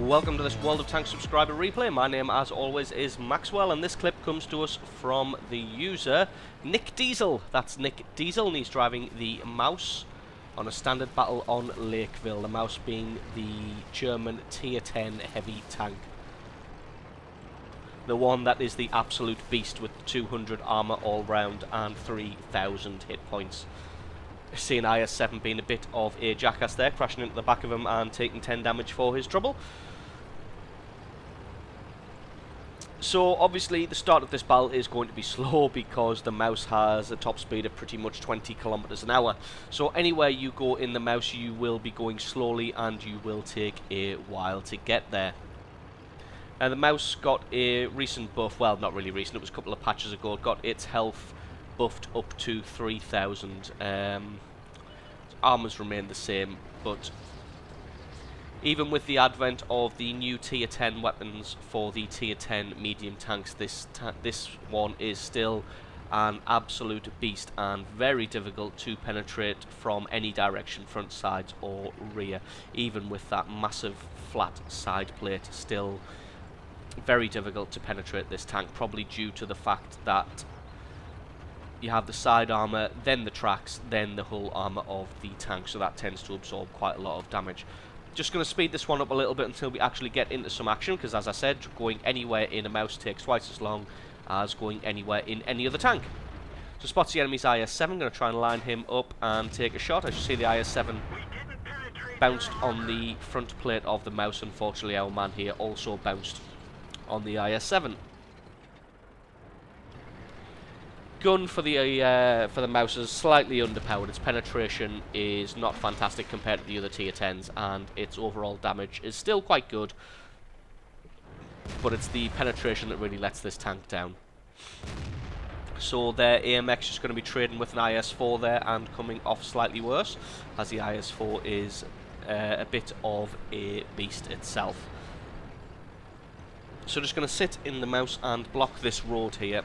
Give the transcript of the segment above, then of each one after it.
Welcome to this World of Tanks subscriber replay. My name, as always, is Maxwell, and this clip comes to us from the user Nick Diesel. That's Nick Diesel, and he's driving the Maus on a standard battle on Lakeville. The Maus being the German Tier 10 heavy tank. The one that is the absolute beast with 200 armour all round and 3,000 hit points. Seeing IS-7 being a bit of a jackass there, crashing into the back of him and taking 10 damage for his trouble. So obviously the start of this battle is going to be slow because the Maus has a top speed of pretty much 20 kilometers an hour. So anywhere you go in the Maus you will be going slowly and you will take a while to get there. The Maus got a recent buff, well not really recent, it was a couple of patches ago, it got its health buffed up to 3,000. Armors remain the same, but even with the advent of the new Tier 10 weapons for the Tier 10 medium tanks, this one is still an absolute beast and very difficult to penetrate from any direction, front, sides or rear. Even with that massive flat side plate, still very difficult to penetrate this tank, probably due to the fact that you have the side armour, then the tracks, then the hull armour of the tank, so that tends to absorb quite a lot of damage. Just going to speed this one up a little bit until we actually get into some action, because as I said, going anywhere in a Maus takes twice as long as going anywhere in any other tank. So spots the enemy's IS-7, going to try and line him up and take a shot. As you see, the IS-7 bounced on the front plate of the Maus. Unfortunately, our man here also bounced on the IS-7. Gun for the Maus is slightly underpowered. Its penetration is not fantastic compared to the other Tier 10s, and its overall damage is still quite good, but it's the penetration that really lets this tank down. So their AMX is going to be trading with an IS-4 there and coming off slightly worse, as the IS-4 is a bit of a beast itself. So just going to sit in the Maus and block this road here,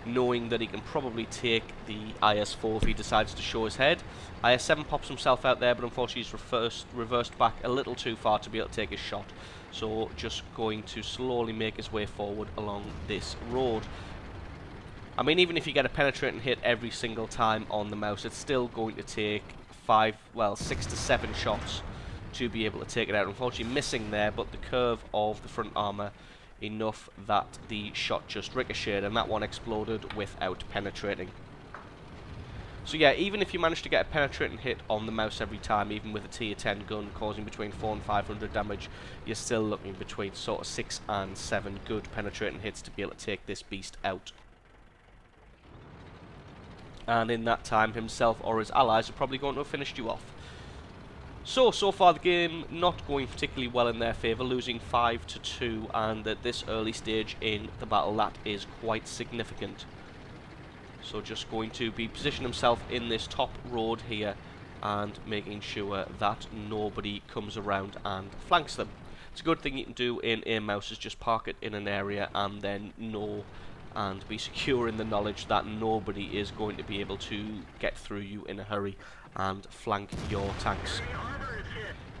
knowing that he can probably take the IS-4 if he decides to show his head. IS-7 pops himself out there, but unfortunately he's reversed back a little too far to be able to take his shot. So just going to slowly make his way forward along this road. I mean, even if you get a penetrating hit every single time on the Maus, it's still going to take 6 to 7 shots to be able to take it out. Unfortunately missing there, but the curve of the front armour enough that the shot just ricocheted and that one exploded without penetrating. So yeah, even if you manage to get a penetrating hit on the Maus every time, even with a Tier 10 gun causing between 400 and 500 damage, you're still looking between sort of 6 and 7 good penetrating hits to be able to take this beast out. And in that time, himself or his allies are probably going to have finished you off. So far the game not going particularly well in their favour, losing 5-2, and at this early stage in the battle that is quite significant. So just going to be positioning himself in this top road here and making sure that nobody comes around and flanks them. It's a good thing you can do in a Maus is just park it in an area and then know and be secure in the knowledge that nobody is going to be able to get through you in a hurry and flank your tanks.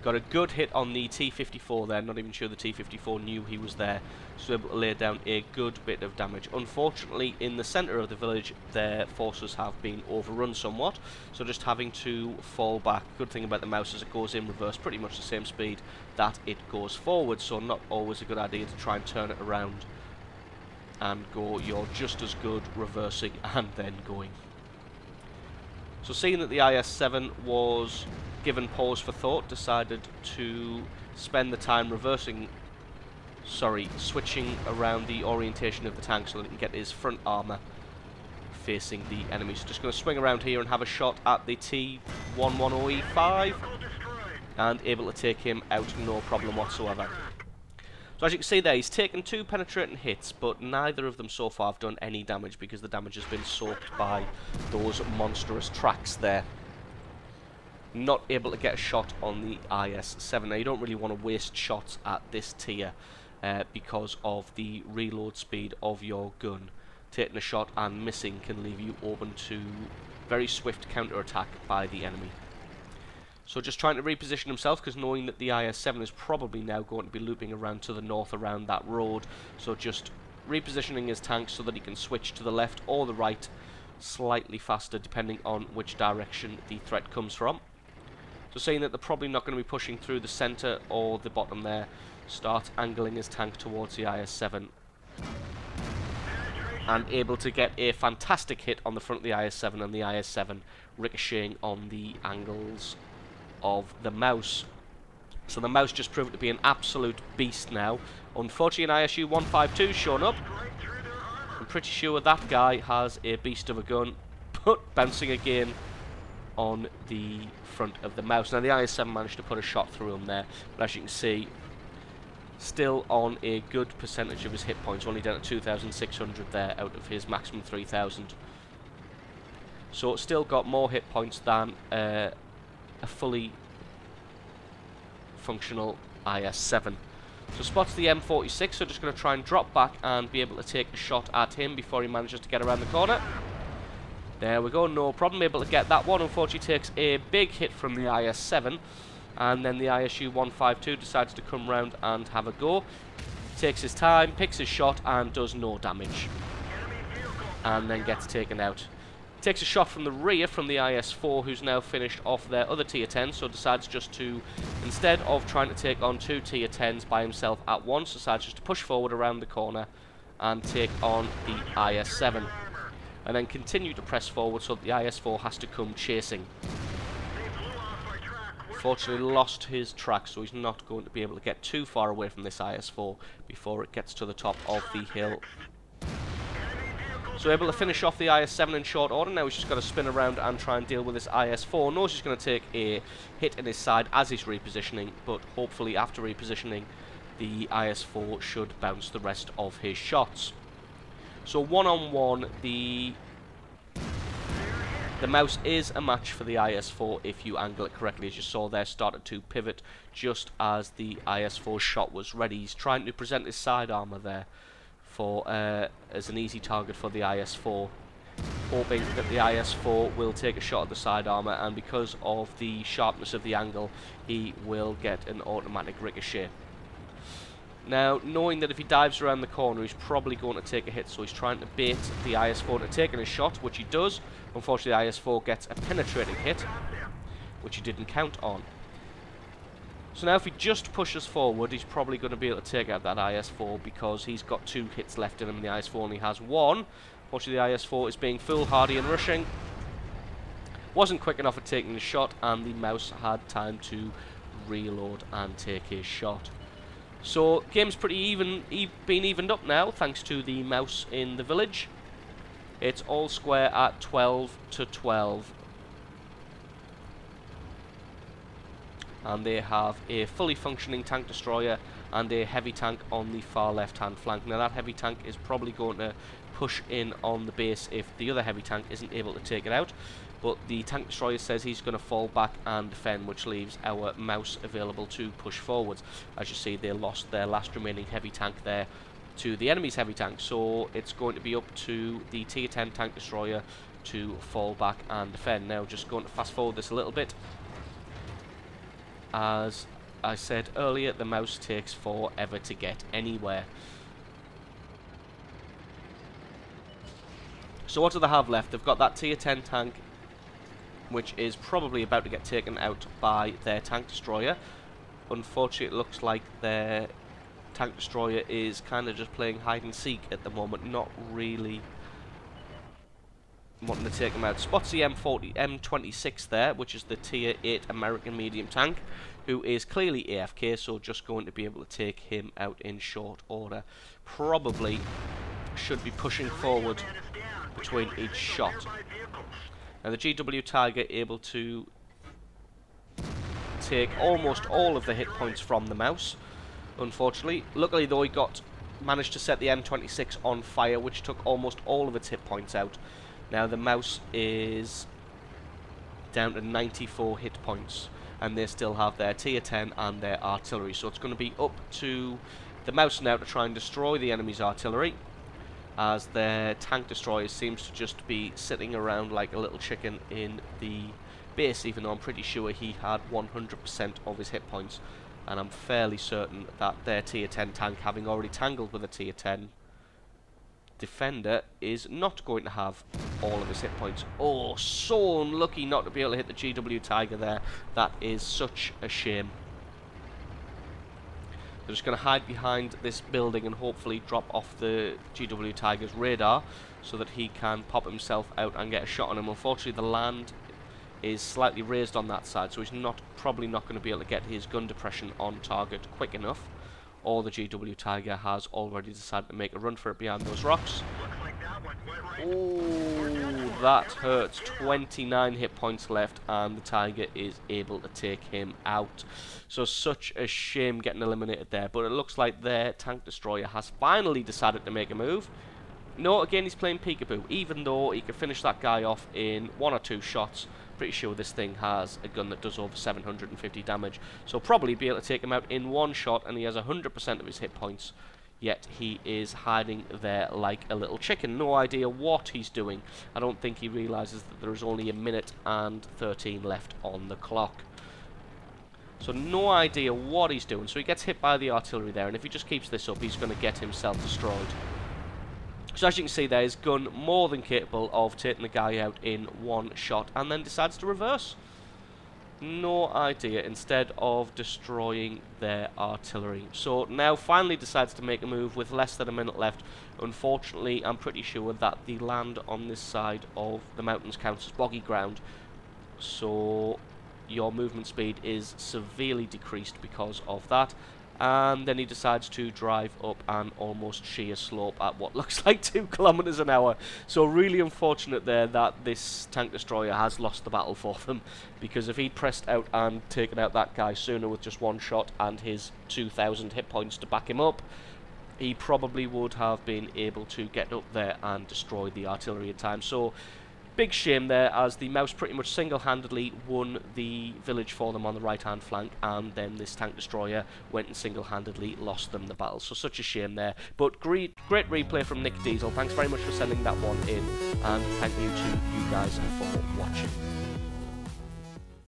Got a good hit on the T-54 there, not even sure the T-54 knew he was there, so able to lay down a good bit of damage. Unfortunately, in the centre of the village, their forces have been overrun somewhat, so just having to fall back. Good thing about the Maus is it goes in reverse pretty much the same speed that it goes forward, so not always a good idea to try and turn it around and go. You're just as good reversing and then going. So seeing that the IS-7 was given pause for thought, decided to spend the time switching around the orientation of the tank so that he can get his front armour facing the enemy. So just going to swing around here and have a shot at the T-11E5 and able to take him out no problem whatsoever. So as you can see there, he's taken 2 penetrating hits, but neither of them so far have done any damage because the damage has been soaked by those monstrous tracks there. Not able to get a shot on the IS-7. Now you don't really want to waste shots at this tier because of the reload speed of your gun. Taking a shot and missing can leave you open to very swift counter-attack by the enemy. So just trying to reposition himself, because knowing that the IS-7 is probably now going to be looping around to the north around that road. So just repositioning his tank so that he can switch to the left or the right slightly faster, depending on which direction the threat comes from. So saying that they're probably not going to be pushing through the centre or the bottom there, start angling his tank towards the IS-7. And able to get a fantastic hit on the front of the IS-7, and the IS-7 ricocheting on the angles of the mouse. So the mouse just proved to be an absolute beast now. Unfortunately, an ISU 152 shown up. I'm pretty sure that guy has a beast of a gun, but bouncing again on the front of the mouse. Now the IS-7 managed to put a shot through him there, but as you can see, still on a good percentage of his hit points, only down to 2,600 there out of his maximum 3,000. So still got more hit points than a fully functional IS-7. So spots the M46, so just going to try and drop back and be able to take a shot at him before he manages to get around the corner. There we go, no problem, able to get that one. Unfortunately takes a big hit from the IS-7, and then the ISU 152 decides to come round and have a go. Takes his time, picks his shot, and does no damage. And then gets taken out. Takes a shot from the rear from the IS-4, who's now finished off their other tier 10, so decides just to, instead of trying to take on 2 tier 10s by himself at once, decides just to push forward around the corner and take on the IS-7. And then continue to press forward so that the IS-4 has to come chasing. Fortunately lost his track, so he's not going to be able to get too far away from this IS-4 before it gets to the top of the hill. So able to finish off the IS-7 in short order. Now he's just got to spin around and try and deal with this IS-4. Knows he's going to take a hit in his side as he's repositioning, but hopefully after repositioning, the IS-4 should bounce the rest of his shots. So one-on-one, the mouse is a match for the IS-4 if you angle it correctly. As you saw there, started to pivot just as the IS-4 shot was ready. He's trying to present his side armour there for as an easy target for the IS-4, hoping that the IS-4 will take a shot at the side armour, and because of the sharpness of the angle, he will get an automatic ricochet. Now, knowing that if he dives around the corner, he's probably going to take a hit, so he's trying to bait the IS-4 to taking a shot, which he does. Unfortunately, the IS-4 gets a penetrating hit, which he didn't count on. So now if he just pushes forward, he's probably going to be able to take out that IS-4, because he's got 2 hits left in him and the IS-4 only has 1. Unfortunately, the IS-4 is being foolhardy and rushing. Wasn't quick enough at taking the shot, and the mouse had time to reload and take his shot. So game's pretty been evened up now, thanks to the mouse in the village. It's all square at 12-12. And they have a fully functioning tank destroyer and a heavy tank on the far left hand flank. Now that heavy tank is probably going to push in on the base if the other heavy tank isn't able to take it out, but the tank destroyer says he's going to fall back and defend, which leaves our mouse available to push forwards. As you see, they lost their last remaining heavy tank there to the enemy's heavy tank, so it's going to be up to the tier 10 tank destroyer to fall back and defend. Now just going to fast forward this a little bit. As I said earlier, the mouse takes forever to get anywhere. So what do they have left? They've got that tier 10 tank, which is probably about to get taken out by their tank destroyer. Unfortunately, it looks like their tank destroyer is kind of just playing hide and seek at the moment, not really wanting to take him out. Spots the M26 there, which is the tier 8 American medium tank, who is clearly AFK, so just going to be able to take him out in short order. Probably should be pushing forward between each shot. Now the GW Tiger able to take almost all of the hit points from the mouse, unfortunately. Luckily though, he managed to set the M26 on fire, which took almost all of its hit points out. Now the mouse is down to 94 hit points, and they still have their tier 10 and their artillery, so it's going to be up to the mouse now to try and destroy the enemy's artillery, as their tank destroyer seems to just be sitting around like a little chicken in the base, even though I'm pretty sure he had 100% of his hit points. And I'm fairly certain that their tier 10 tank, having already tangled with a tier 10 defender, is not going to have all of his hit points. Oh, so unlucky not to be able to hit the GW Tiger there. That is such a shame. They're just going to hide behind this building and hopefully drop off the GW Tiger's radar so that he can pop himself out and get a shot on him. Unfortunately, the land is slightly raised on that side, so he's probably not going to be able to get his gun depression on target quick enough. Or the GW Tiger has already decided to make a run for it behind those rocks. Oh, that hurts. 29 hit points left, and the Tiger is able to take him out. So such a shame getting eliminated there, but it looks like their tank destroyer has finally decided to make a move. No, again, he's playing peekaboo. Even though he could finish that guy off in 1 or 2 shots, pretty sure this thing has a gun that does over 750 damage. So probably be able to take him out in 1 shot, and he has 100% of his hit points. Yet he is hiding there like a little chicken. No idea what he's doing. I don't think he realizes that there is only 1 minute and 13 left on the clock. So no idea what he's doing. So he gets hit by the artillery there, and if he just keeps this up, he's going to get himself destroyed. So as you can see there, his gun more than capable of taking the guy out in 1 shot, and then decides to reverse. No idea, instead of destroying their artillery. So now finally decides to make a move with less than 1 minute left. Unfortunately, I'm pretty sure that the land on this side of the mountains counts as boggy ground. So your movement speed is severely decreased because of that. And then he decides to drive up an almost sheer slope at what looks like 2 kilometers an hour. So really unfortunate there that this tank destroyer has lost the battle for them, because if he'd pressed out and taken out that guy sooner with just 1 shot and his 2,000 hit points to back him up, he probably would have been able to get up there and destroy the artillery in time. So big shame there, as the mouse pretty much single-handedly won the village for them on the right-hand flank, and then this tank destroyer went and single-handedly lost them the battle. So such a shame there. But great replay from Nick Diesel. Thanks very much for sending that one in, and thank you to you guys for watching.